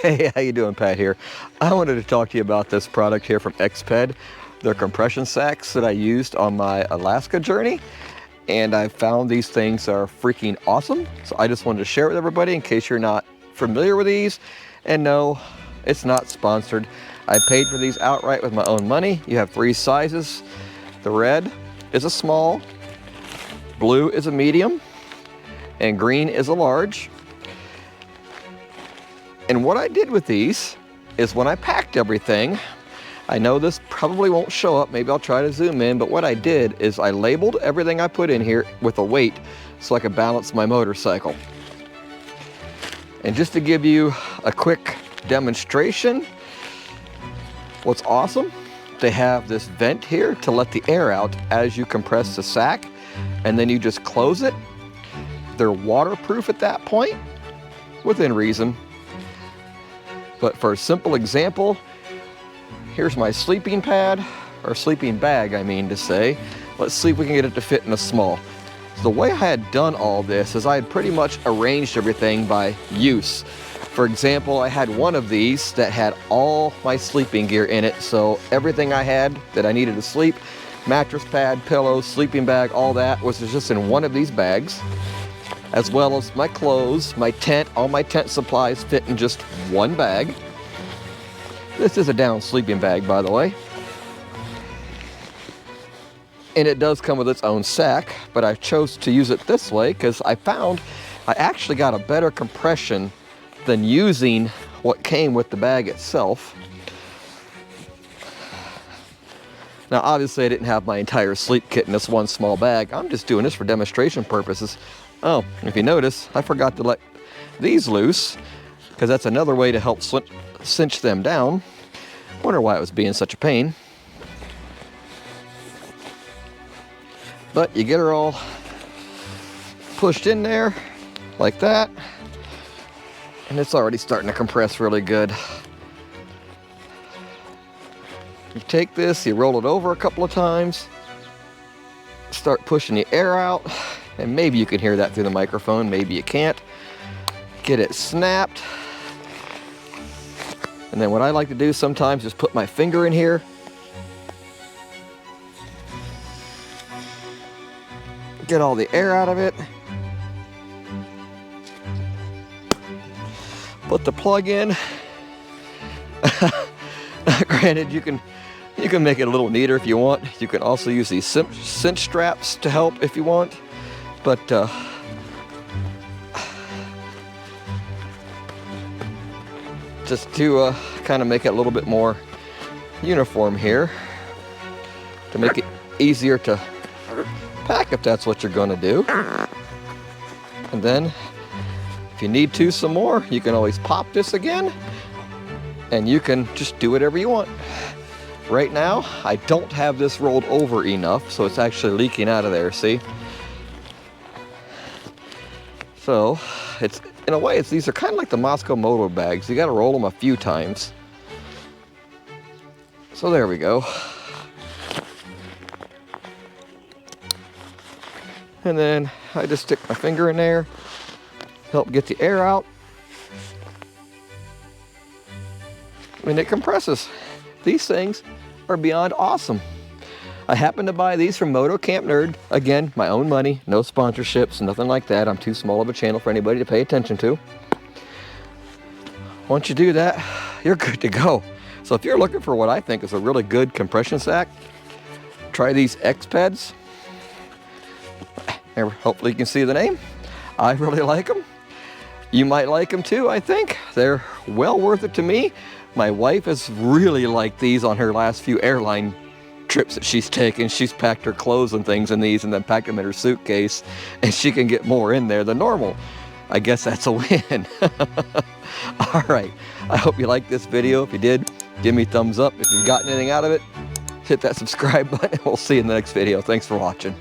Hey, how you doing? Pat here. I wanted to talk to you about this product here from Exped. They're compression sacks that I used on my Alaska journey, and I found these things are freaking awesome. So I just wanted to share it with everybody in case you're not familiar with these. And no, it's not sponsored. I paid for these outright with my own money. You have 3 sizes. The red is a small, blue is a medium, and green is a large. And what I did with these is when I packed everything, I know this probably won't show up, maybe I'll try to zoom in, but what I did is I labeled everything I put in here with a weight so I could balance my motorcycle. And just to give you a quick demonstration, what's awesome, they have this vent here to let the air out as you compress the sack, and then you just close it. They're waterproof at that point, within reason. But for a simple example, here's my sleeping pad, or sleeping bag, I mean to say. Let's see if we can get it to fit in a small. So the way I had done all this is I had pretty much arranged everything by use. For example, I had one of these that had all my sleeping gear in it, so everything I had that I needed to sleep, mattress pad, pillows, sleeping bag, all that was just in one of these bags, as well as my clothes, my tent, all my tent supplies fit in just one bag. This is a down sleeping bag, by the way. And it does come with its own sack, but I chose to use it this way because I found I actually got a better compression than using what came with the bag itself. Now obviously I didn't have my entire sleep kit in this one small bag. I'm just doing this for demonstration purposes. Oh, if you notice, I forgot to let these loose because that's another way to help cinch them down. Wonder why it was being such a pain. But you get her all pushed in there like that, and it's already starting to compress really good. You take this, you roll it over a couple of times, start pushing the air out, and maybe you can hear that through the microphone, maybe you can't. Get it snapped. And then what I like to do sometimes is put my finger in here. Get all the air out of it. Put the plug in. Granted, you can make it a little neater if you want. You can also use these cinch straps to help if you want. But just to kind of make it a little bit more uniform here, to make it easier to pack if that's what you're going to do. And then if you need to some more, you can always pop this again and you can just do whatever you want. Right now I don't have this rolled over enough, so it's actually leaking out of there, see? So it's, in a way, these are kind of like the Moscow Moto bags. You got to roll them a few times. So there we go. And then I just stick my finger in there, help get the air out, and it compresses. These things are beyond awesome. I happen to buy these from Moto Camp Nerd. Again, my own money, no sponsorships, nothing like that. I'm too small of a channel for anybody to pay attention to. Once you do that, you're good to go. So if you're looking for what I think is a really good compression sack, try these Expeds. Hopefully you can see the name. I really like them. You might like them too, I think. They're well worth it to me. My wife has really liked these on her last few airline trips that she's taken. She's packed her clothes and things in these and then packed them in her suitcase, and she can get more in there than normal. I guess that's a win. All right, I hope you liked this video. If you did, give me a thumbs up. If you've gotten anything out of it, hit that subscribe button. We'll see you in the next video. Thanks for watching.